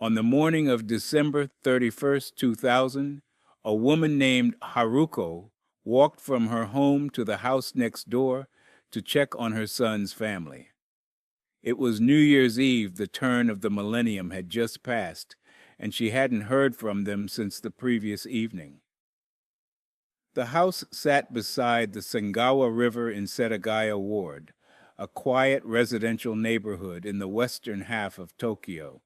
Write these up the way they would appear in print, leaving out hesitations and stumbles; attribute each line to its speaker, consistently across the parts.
Speaker 1: On the morning of December 31st, 2000, a woman named Haruko walked from her home to the house next door to check on her son's family. It was New Year's Eve, the turn of the millennium had just passed, and she hadn't heard from them since the previous evening. The house sat beside the Sengawa River in Setagaya Ward, a quiet residential neighborhood in the western half of Tokyo.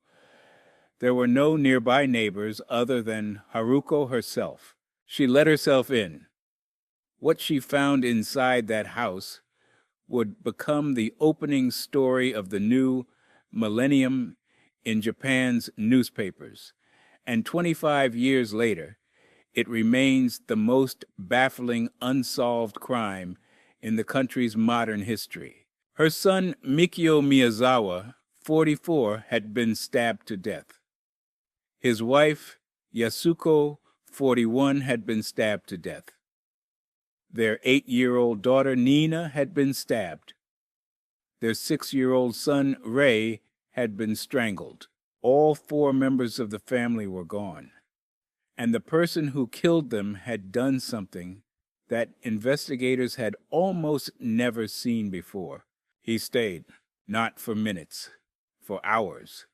Speaker 1: There were no nearby neighbors other than Haruko herself. She let herself in. What she found inside that house would become the opening story of the new millennium in Japan's newspapers, and 25 years later, it remains the most baffling unsolved crime in the country's modern history. Her son, Mikio Miyazawa, 44, had been stabbed to death. His wife, Yasuko, 41, had been stabbed to death. Their 8-year-old daughter, Nina, had been stabbed. Their 6-year-old son, Ray, had been strangled. All 4 members of the family were gone. And the person who killed them had done something that investigators had almost never seen before. He stayed, not for minutes, for hours.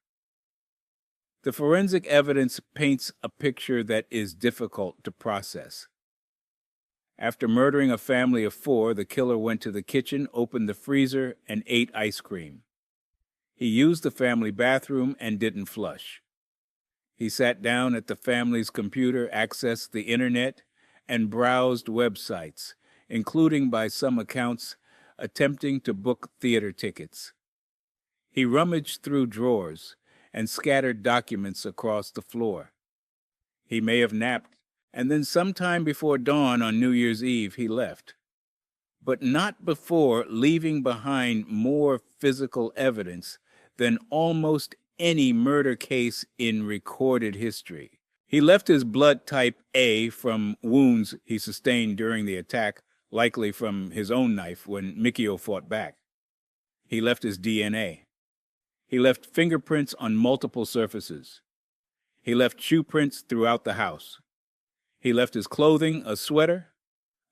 Speaker 1: The forensic evidence paints a picture that is difficult to process. After murdering a family of 4, the killer went to the kitchen, opened the freezer, and ate ice cream. He used the family bathroom and didn't flush. He sat down at the family's computer, accessed the internet, and browsed websites, including, by some accounts, attempting to book theater tickets. He rummaged through drawers and scattered documents across the floor. He may have napped, and then sometime before dawn on New Year's Eve he left. But not before leaving behind more physical evidence than almost any murder case in recorded history. He left his blood type A from wounds he sustained during the attack, likely from his own knife when Mikio fought back. He left his DNA. He left fingerprints on multiple surfaces. He left shoe prints throughout the house. He left his clothing, a sweater,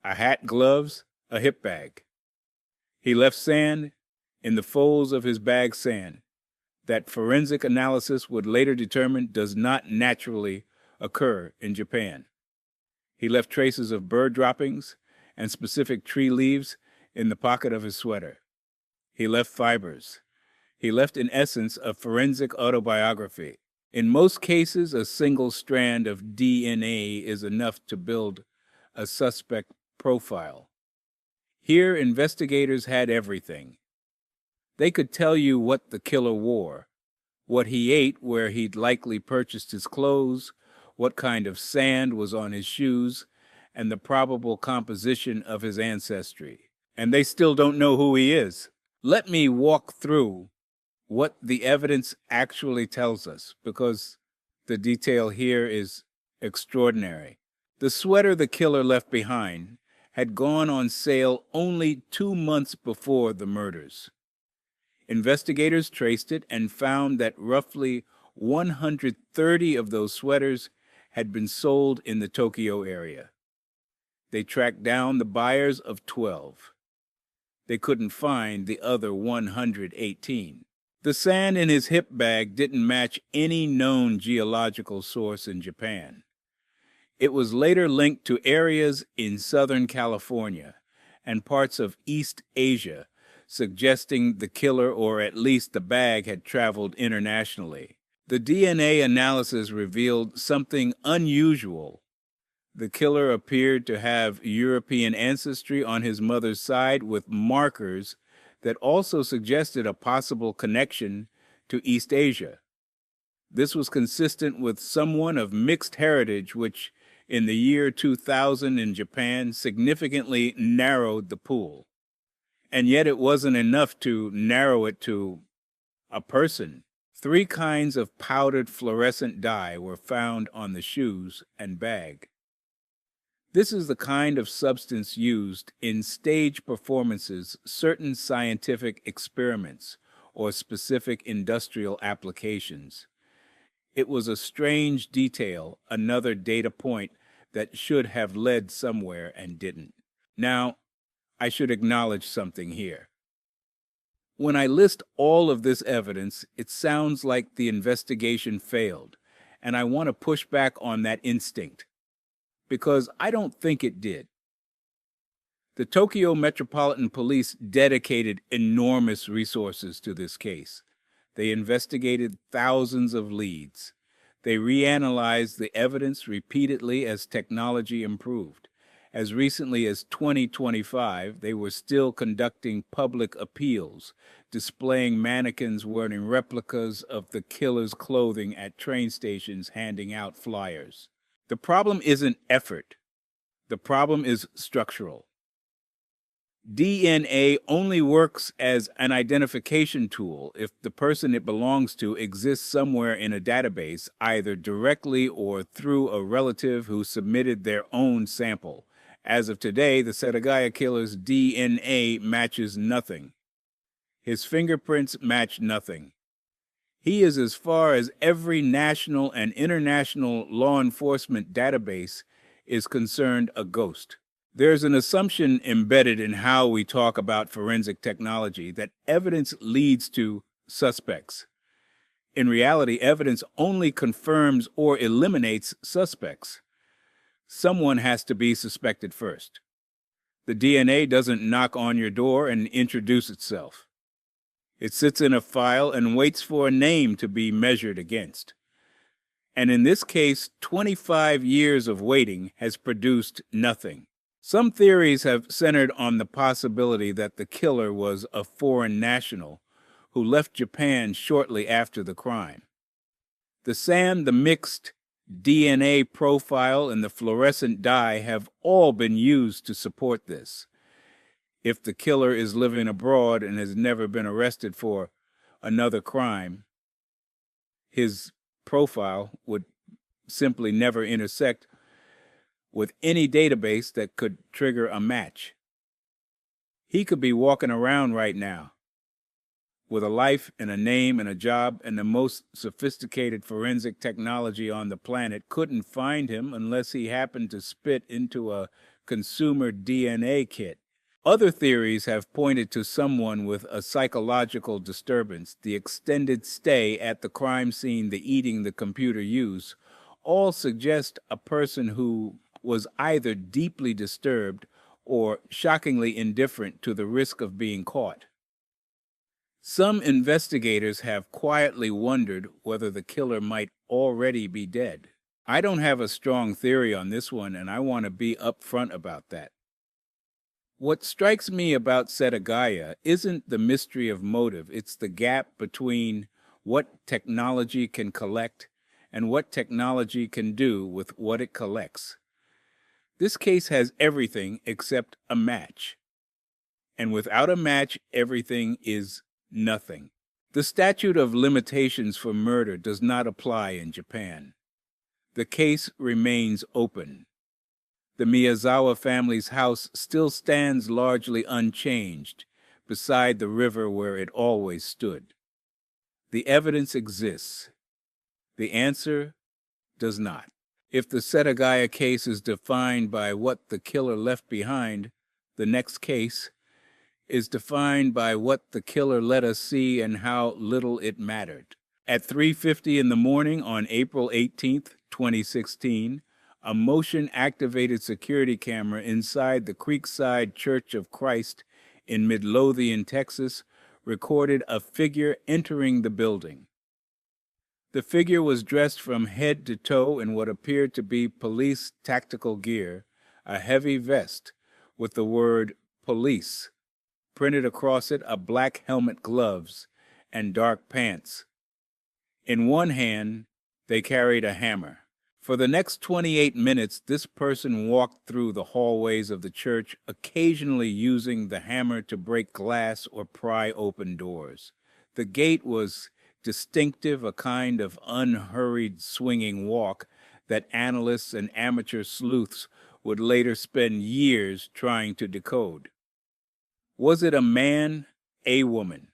Speaker 1: a hat, gloves, a hip bag. He left sand in the folds of his bag, sand that forensic analysis would later determine does not naturally occur in Japan. He left traces of bird droppings and specific tree leaves in the pocket of his sweater. He left fibers. He left, in essence, a forensic autobiography. In most cases, a single strand of DNA is enough to build a suspect profile. Here, investigators had everything. They could tell you what the killer wore, what he ate, where he'd likely purchased his clothes, what kind of sand was on his shoes, and the probable composition of his ancestry. And they still don't know who he is. Let me walk through what the evidence actually tells us, because the detail here is extraordinary. The sweater the killer left behind had gone on sale only 2 months before the murders. Investigators traced it and found that roughly 130 of those sweaters had been sold in the Tokyo area. They tracked down the buyers of 12. They couldn't find the other 118. The sand in his hip bag didn't match any known geological source in Japan. It was later linked to areas in Southern California and parts of East Asia, suggesting the killer, or at least the bag, had traveled internationally. The DNA analysis revealed something unusual. The killer appeared to have European ancestry on his mother's side, with markers that also suggested a possible connection to East Asia. This was consistent with someone of mixed heritage, which in the year 2000 in Japan significantly narrowed the pool. And yet it wasn't enough to narrow it to a person. 3 kinds of powdered fluorescent dye were found on the shoes and bag. This is the kind of substance used in stage performances, certain scientific experiments, or specific industrial applications. It was a strange detail, another data point that should have led somewhere and didn't. Now, I should acknowledge something here. When I list all of this evidence, it sounds like the investigation failed, and I want to push back on that instinct, because I don't think it did. The Tokyo Metropolitan Police dedicated enormous resources to this case. They investigated thousands of leads. They reanalyzed the evidence repeatedly as technology improved. As recently as 2025, they were still conducting public appeals, displaying mannequins wearing replicas of the killer's clothing at train stations, handing out flyers. The problem isn't effort. The problem is structural. DNA only works as an identification tool if the person it belongs to exists somewhere in a database, either directly or through a relative who submitted their own sample. As of today, the Setagaya killer's DNA matches nothing. His fingerprints match nothing. He is, as far as every national and international law enforcement database is concerned, a ghost. There's an assumption embedded in how we talk about forensic technology that evidence leads to suspects. In reality, evidence only confirms or eliminates suspects. Someone has to be suspected first. The DNA doesn't knock on your door and introduce itself. It sits in a file and waits for a name to be measured against. And in this case, 25 years of waiting has produced nothing. Some theories have centered on the possibility that the killer was a foreign national who left Japan shortly after the crime. The mixed DNA profile, and the fluorescent dye have all been used to support this. If the killer is living abroad and has never been arrested for another crime, his profile would simply never intersect with any database that could trigger a match. He could be walking around right now with a life and a name and a job, and the most sophisticated forensic technology on the planet couldn't find him unless he happened to spit into a consumer DNA kit. Other theories have pointed to someone with a psychological disturbance, the extended stay at the crime scene, the eating the computer use, all suggest a person who was either deeply disturbed or shockingly indifferent to the risk of being caught. Some investigators have quietly wondered whether the killer might already be dead. I don't have a strong theory on this one, and I want to be upfront about that. What strikes me about Setagaya isn't the mystery of motive, it's the gap between what technology can collect and what technology can do with what it collects. This case has everything except a match. And without a match, everything is nothing. The statute of limitations for murder does not apply in Japan. The case remains open. The Miyazawa family's house still stands largely unchanged beside the river where it always stood. The evidence exists. The answer does not. If the Setagaya case is defined by what the killer left behind, the next case is defined by what the killer let us see and how little it mattered. At 3:50 in the morning on April 18th, 2016, a motion-activated security camera inside the Creekside Church of Christ in Midlothian, Texas, recorded a figure entering the building. The figure was dressed from head to toe in what appeared to be police tactical gear, a heavy vest with the word police printed across it, a black helmet, gloves, and dark pants. In one hand, they carried a hammer. For the next 28 minutes, this person walked through the hallways of the church, occasionally using the hammer to break glass or pry open doors. The gait was distinctive, a kind of unhurried swinging walk that analysts and amateur sleuths would later spend years trying to decode. Was it a man, a woman?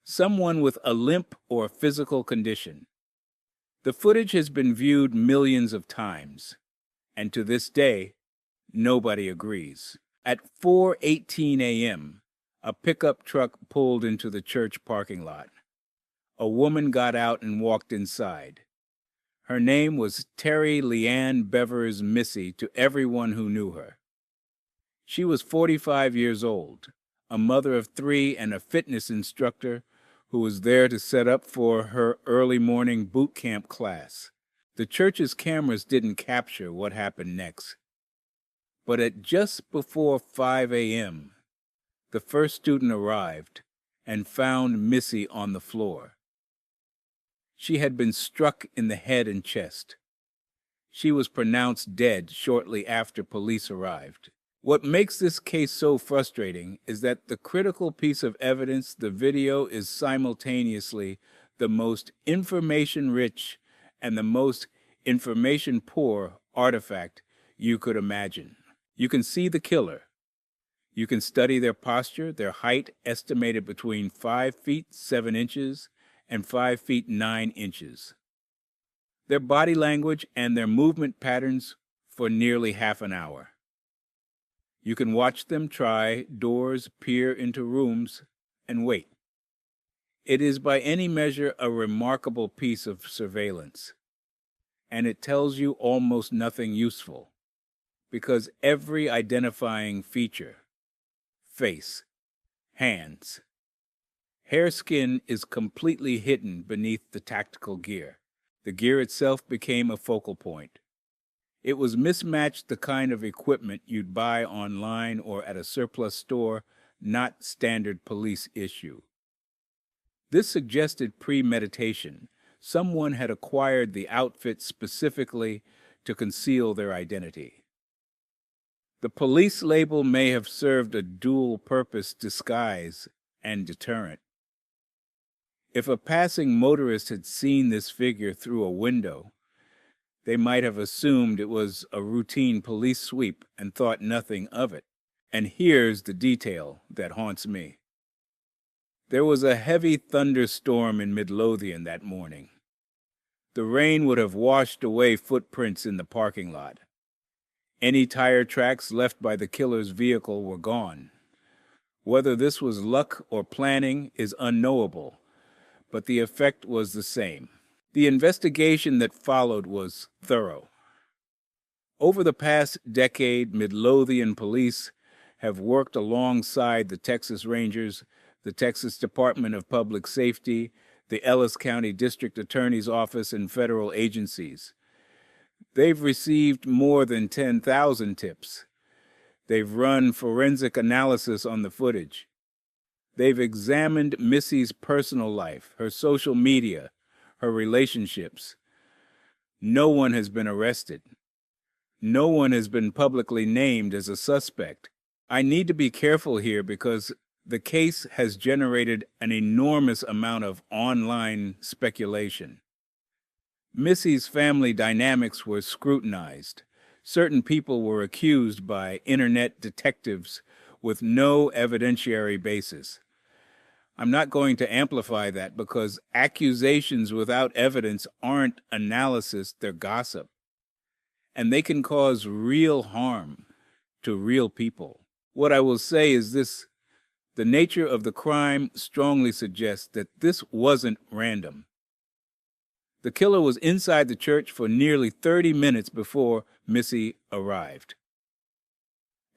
Speaker 1: Someone with a limp or physical condition? The footage has been viewed millions of times, and to this day, nobody agrees. At 4:18 a.m., a pickup truck pulled into the church parking lot. A woman got out and walked inside. Her name was Terry Leanne Bevers Missy to everyone who knew her. She was 45 years old, a mother of 3 and a fitness instructor who was there to set up for her early morning boot camp class. The church's cameras didn't capture what happened next. But at just before 5 a.m., the first student arrived and found Missy on the floor. She had been struck in the head and chest. She was pronounced dead shortly after police arrived. What makes this case so frustrating is that the critical piece of evidence, the video, is simultaneously the most information-rich and the most information-poor artifact you could imagine. You can see the killer. You can study their posture, their height estimated between 5 feet 7 inches and 5 feet 9 inches. Their body language and their movement patterns for nearly half an hour. You can watch them try doors, peer into rooms, and wait. It is by any measure a remarkable piece of surveillance, and it tells you almost nothing useful, because every identifying feature, face, hands, hair, skin is completely hidden beneath the tactical gear. The gear itself became a focal point. It was mismatched the kind of equipment you'd buy online or at a surplus store, not standard police issue. This suggested premeditation. Someone had acquired the outfit specifically to conceal their identity. The police label may have served a dual-purpose disguise and deterrent. If a passing motorist had seen this figure through a window, they might have assumed it was a routine police sweep and thought nothing of it. And here's the detail that haunts me. There was a heavy thunderstorm in Midlothian that morning. The rain would have washed away footprints in the parking lot. Any tire tracks left by the killer's vehicle were gone. Whether this was luck or planning is unknowable, but the effect was the same. The investigation that followed was thorough. Over the past decade, Midlothian police have worked alongside the Texas Rangers, the Texas Department of Public Safety, the Ellis County District Attorney's Office, and federal agencies. They've received more than 10,000 tips. They've run forensic analysis on the footage. They've examined Missy's personal life, her social media, her relationships. No one has been arrested. No one has been publicly named as a suspect. I need to be careful here because the case has generated an enormous amount of online speculation. Missy's family dynamics were scrutinized. Certain people were accused by internet detectives with no evidentiary basis. I'm not going to amplify that because accusations without evidence aren't analysis, they're gossip. And they can cause real harm to real people. What I will say is this: the nature of the crime strongly suggests that this wasn't random. The killer was inside the church for nearly 30 minutes before Missy arrived.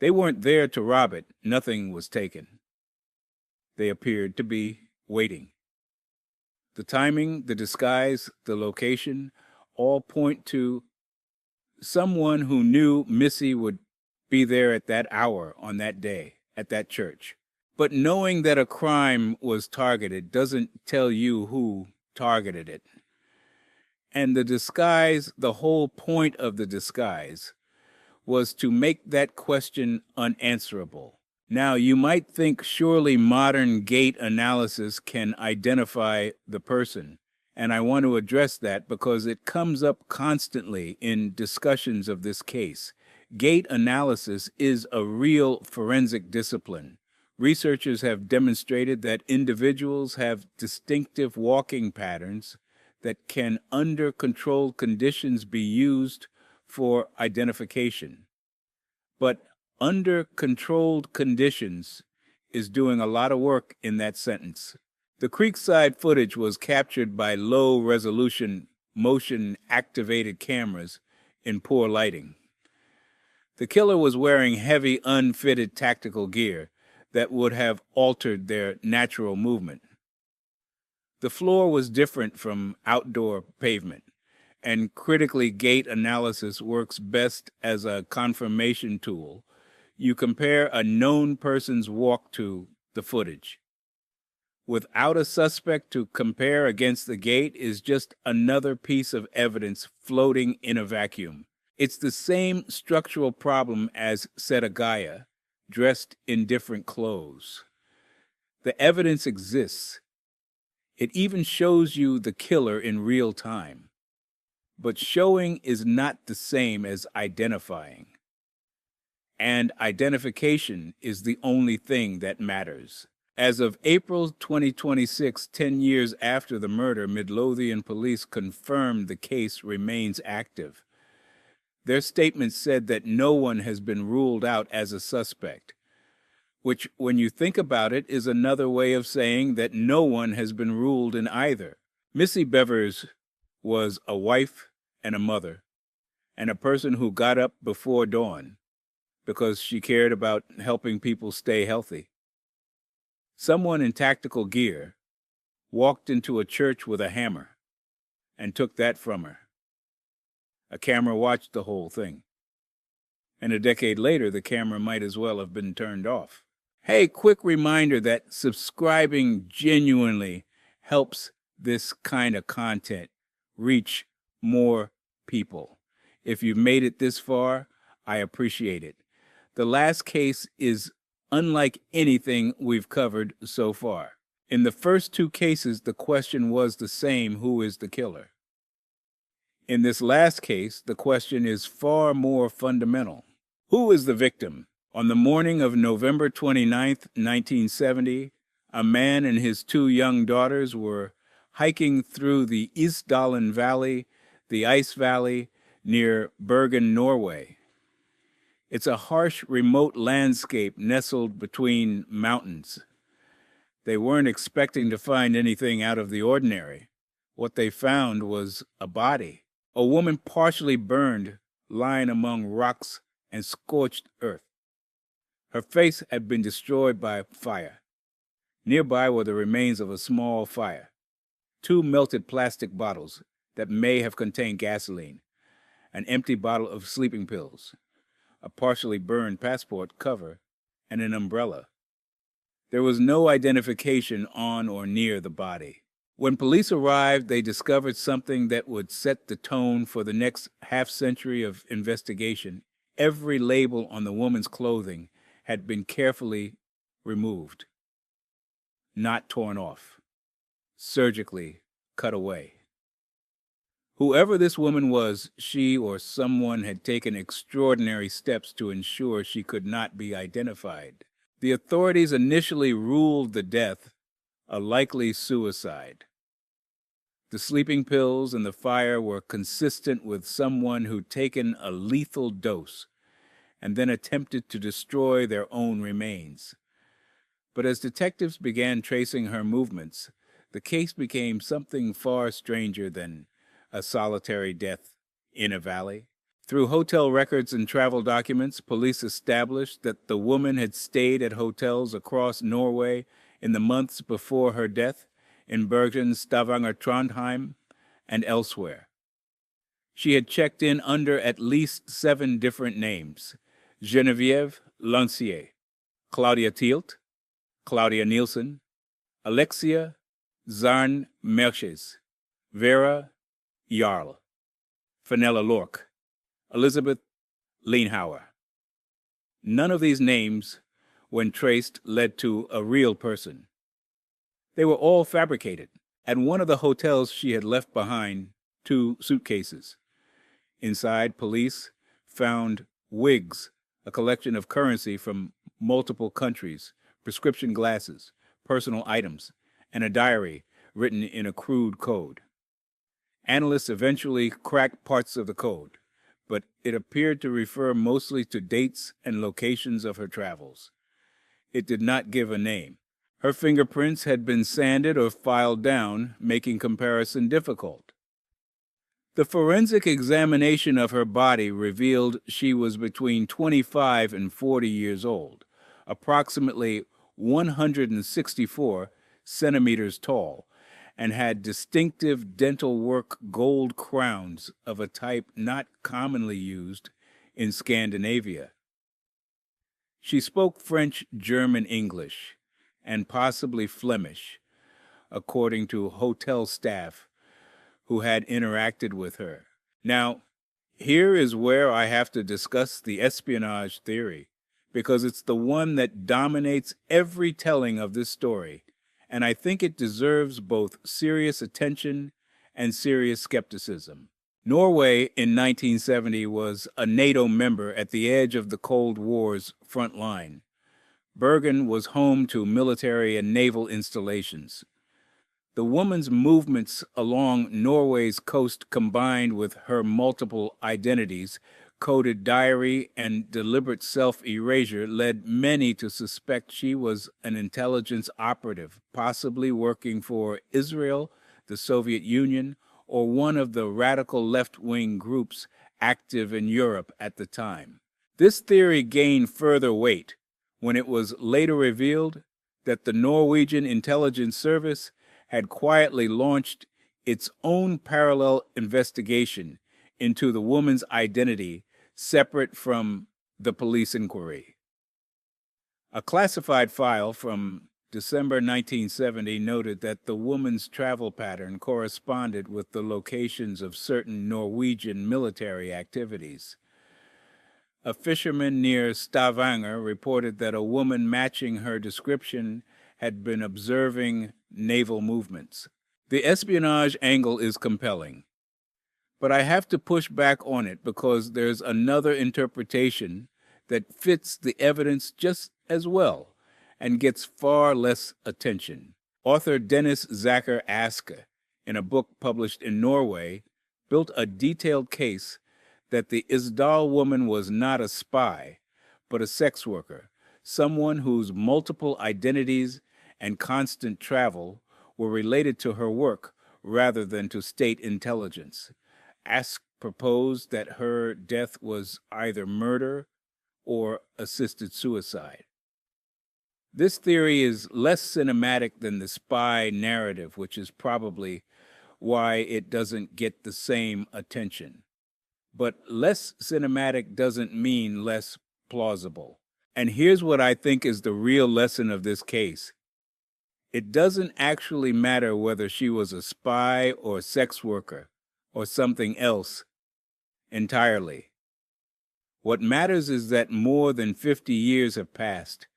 Speaker 1: They weren't there to rob it. Nothing was taken. They appeared to be waiting. The timing, the disguise, the location all point to someone who knew Missy would be there at that hour on that day at that church. But knowing that a crime was targeted doesn't tell you who targeted it. And the disguise, the whole point of the disguise, was to make that question unanswerable. Now, you might think surely modern gait analysis can identify the person, and I want to address that because it comes up constantly in discussions of this case. Gait analysis is a real forensic discipline. Researchers have demonstrated that individuals have distinctive walking patterns that can, under controlled conditions, be used for identification. But under controlled conditions is doing a lot of work in that sentence. The Creekside footage was captured by low-resolution, motion-activated cameras in poor lighting. The killer was wearing heavy, unfitted tactical gear that would have altered their natural movement. The floor was different from outdoor pavement, and critically gait analysis works best as a confirmation tool. You compare a known person's walk to the footage. Without a suspect to compare against, the gait is just another piece of evidence floating in a vacuum. It's the same structural problem as Setagaya, dressed in different clothes. The evidence exists. It even shows you the killer in real time. But showing is not the same as identifying. And identification is the only thing that matters. As of April 2026, 10 years after the murder, Midlothian police confirmed the case remains active. Their statement said that no one has been ruled out as a suspect, which, when you think about it, is another way of saying that no one has been ruled in either. Missy Bevers was a wife and a mother, and a person who got up before dawn because she cared about helping people stay healthy. Someone in tactical gear walked into a church with a hammer and took that from her. A camera watched the whole thing. And a decade later, the camera might as well have been turned off. Hey, quick reminder that subscribing genuinely helps this kind of content reach more people. If you've made it this far, I appreciate it. The last case is unlike anything we've covered so far. In the first two cases, the question was the same: who is the killer? In this last case, the question is far more fundamental. Who is the victim? On the morning of November 29th, 1970, a man and his two young daughters were hiking through the Isdalen Valley, the Ice Valley, near Bergen, Norway. It's a harsh, remote landscape nestled between mountains. They weren't expecting to find anything out of the ordinary. What they found was a body, a woman partially burned, lying among rocks and scorched earth. Her face had been destroyed by fire. Nearby were the remains of a small fire, 2 melted plastic bottles that may have contained gasoline, an empty bottle of sleeping pills, a partially burned passport cover, and an umbrella. There was no identification on or near the body. When police arrived, they discovered something that would set the tone for the next half-century of investigation. Every label on the woman's clothing had been carefully removed, not torn off, surgically cut away. Whoever this woman was, she or someone had taken extraordinary steps to ensure she could not be identified. The authorities initially ruled the death a likely suicide. The sleeping pills and the fire were consistent with someone who'd taken a lethal dose and then attempted to destroy their own remains. But as detectives began tracing her movements, the case became something far stranger than a solitary death in a valley. Through hotel records and travel documents, police established that the woman had stayed at hotels across Norway in the months before her death, in Bergen, Stavanger, Trondheim, and elsewhere. She had checked in under at least 7 different names: Genevieve Lancier, Claudia Tielt, Claudia Nielsen, Alexia Zarn Merches, Vera Jarl, Fenella Lork, Elizabeth Lienhauer. None of these names, when traced, led to a real person. They were all fabricated. At one of the hotels, she had left behind 2 suitcases. Inside, police found wigs, a collection of currency from multiple countries, prescription glasses, personal items, and a diary written in a crude code. Analysts eventually cracked parts of the code, but it appeared to refer mostly to dates and locations of her travels. It did not give a name. Her fingerprints had been sanded or filed down, making comparison difficult. The forensic examination of her body revealed she was between 25 and 40 years old, approximately 164 centimeters tall, and had distinctive dental work gold crowns of a type not commonly used in Scandinavia. She spoke French, German, English, and possibly Flemish, according to hotel staff who had interacted with her. Now, here is where I have to discuss the espionage theory, because it's the one that dominates every telling of this story, and I think it deserves both serious attention and serious skepticism. Norway in 1970 was a NATO member at the edge of the Cold War's front line. Bergen was home to military and naval installations. The woman's movements along Norway's coast, combined with her multiple identities, coded diary, and deliberate self-erasure, led many to suspect she was an intelligence operative, possibly working for Israel, the Soviet Union, or one of the radical left-wing groups active in Europe at the time. This theory gained further weight when it was later revealed that the Norwegian intelligence service had quietly launched its own parallel investigation into the woman's identity separate from the police inquiry. A classified file from December 1970 noted that the woman's travel pattern corresponded with the locations of certain Norwegian military activities. A fisherman near Stavanger reported that a woman matching her description had been observing naval movements. The espionage angle is compelling, but I have to push back on it because there's another interpretation that fits the evidence just as well and gets far less attention. Author Dennis Zacher Aske, in a book published in Norway, built a detailed case that the Isdal woman was not a spy, but a sex worker, someone whose multiple identities and constant travel were related to her work rather than to state intelligence. Ask proposed that her death was either murder or assisted suicide. This theory is less cinematic than the spy narrative, which is probably why it doesn't get the same attention. But less cinematic doesn't mean less plausible. And here's what I think is the real lesson of this case. It doesn't actually matter whether she was a spy or a sex worker or something else entirely. What matters is that more than 50 years have passed,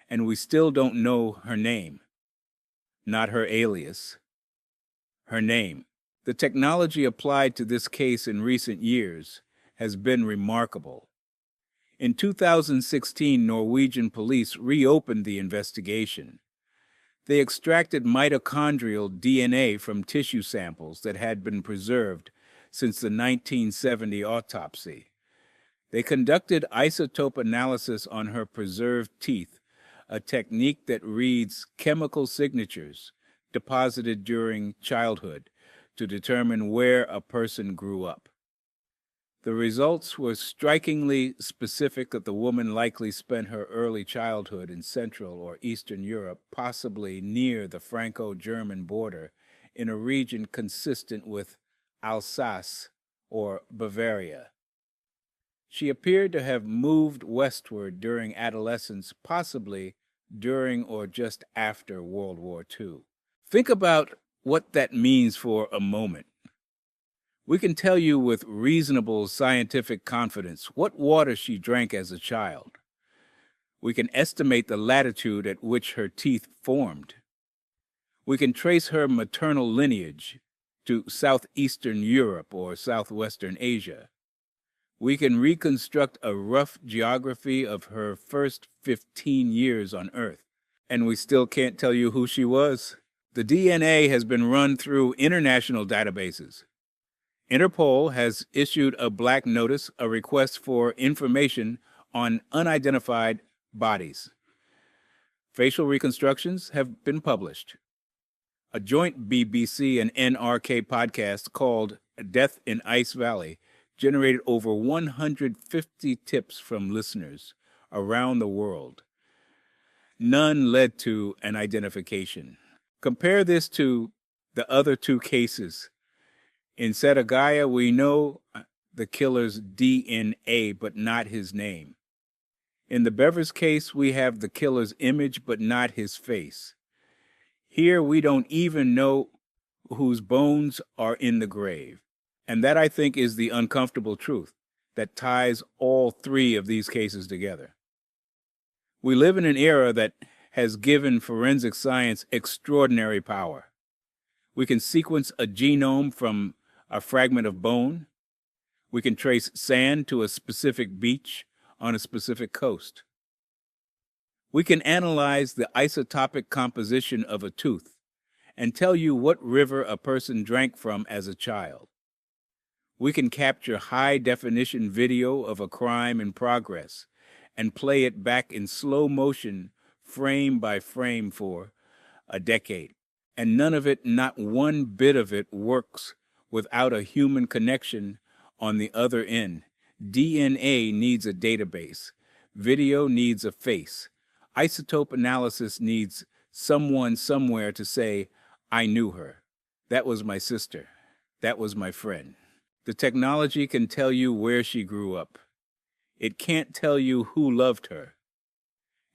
Speaker 1: and we still don't know her name. Not her alias. Her name. The technology applied to this case in recent years has been remarkable. In 2016, Norwegian police reopened the investigation. They extracted mitochondrial DNA from tissue samples that had been preserved since the 1970 autopsy. They conducted isotope analysis on her preserved teeth, a technique that reads chemical signatures deposited during childhood to determine where a person grew up. The results were strikingly specific that the woman likely spent her early childhood in Central or Eastern Europe, possibly near the Franco-German border, in a region consistent with Alsace or Bavaria. She appeared to have moved westward during adolescence, possibly during or just after World War II. Think about what that means for a moment. We can tell you with reasonable scientific confidence what water she drank as a child. We can estimate the latitude at which her teeth formed. We can trace her maternal lineage to southeastern Europe or southwestern Asia. We can reconstruct a rough geography of her first 15 years on Earth. And we still can't tell you who she was. The DNA has been run through international databases. Interpol has issued a black notice, a request for information on unidentified bodies. Facial reconstructions have been published. A joint BBC and NRK podcast called Death in Ice Valley generated over 150 tips from listeners around the world. None led to an identification. Compare this to the other two cases. In Setagaya, we know the killer's DNA, but not his name. In the Bevers case, we have the killer's image, but not his face. Here, we don't even know whose bones are in the grave. And that, I think, is the uncomfortable truth that ties all three of these cases together. We live in an era that has given forensic science extraordinary power. We can sequence a genome from a fragment of bone. We can trace sand to a specific beach on a specific coast. We can analyze the isotopic composition of a tooth and tell you what river a person drank from as a child. We can capture high-definition video of a crime in progress and play it back in slow motion, frame by frame, for a decade. And none of it, not one bit of it, works without a human connection on the other end. DNA needs a database. Video needs a face. Isotope analysis needs someone somewhere to say, I knew her. That was my sister. That was my friend. The technology can tell you where she grew up. It can't tell you who loved her.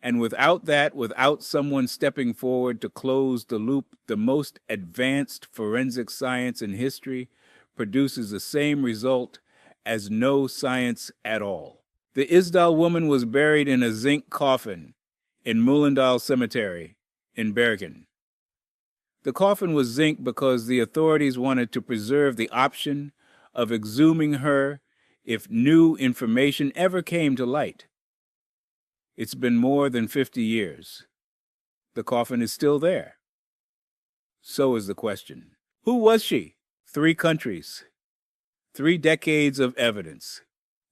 Speaker 1: And without that, without someone stepping forward to close the loop, the most advanced forensic science in history produces the same result as no science at all. The Isdal woman was buried in a zinc coffin in Mullendal Cemetery in Bergen. The coffin was zinc because the authorities wanted to preserve the option of exhuming her if new information ever came to light. It's been more than 50 years. The coffin is still there. So is the question. Who was she? 3 countries, 3 decades of evidence,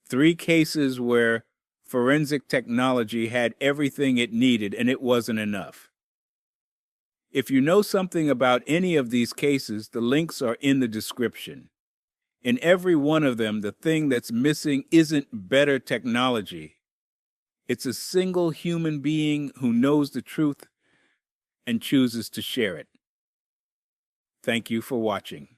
Speaker 1: 3 cases where forensic technology had everything it needed and it wasn't enough. If you know something about any of these cases, the links are in the description. In every one of them, the thing that's missing isn't better technology. It's a single human being who knows the truth and chooses to share it. Thank you for watching.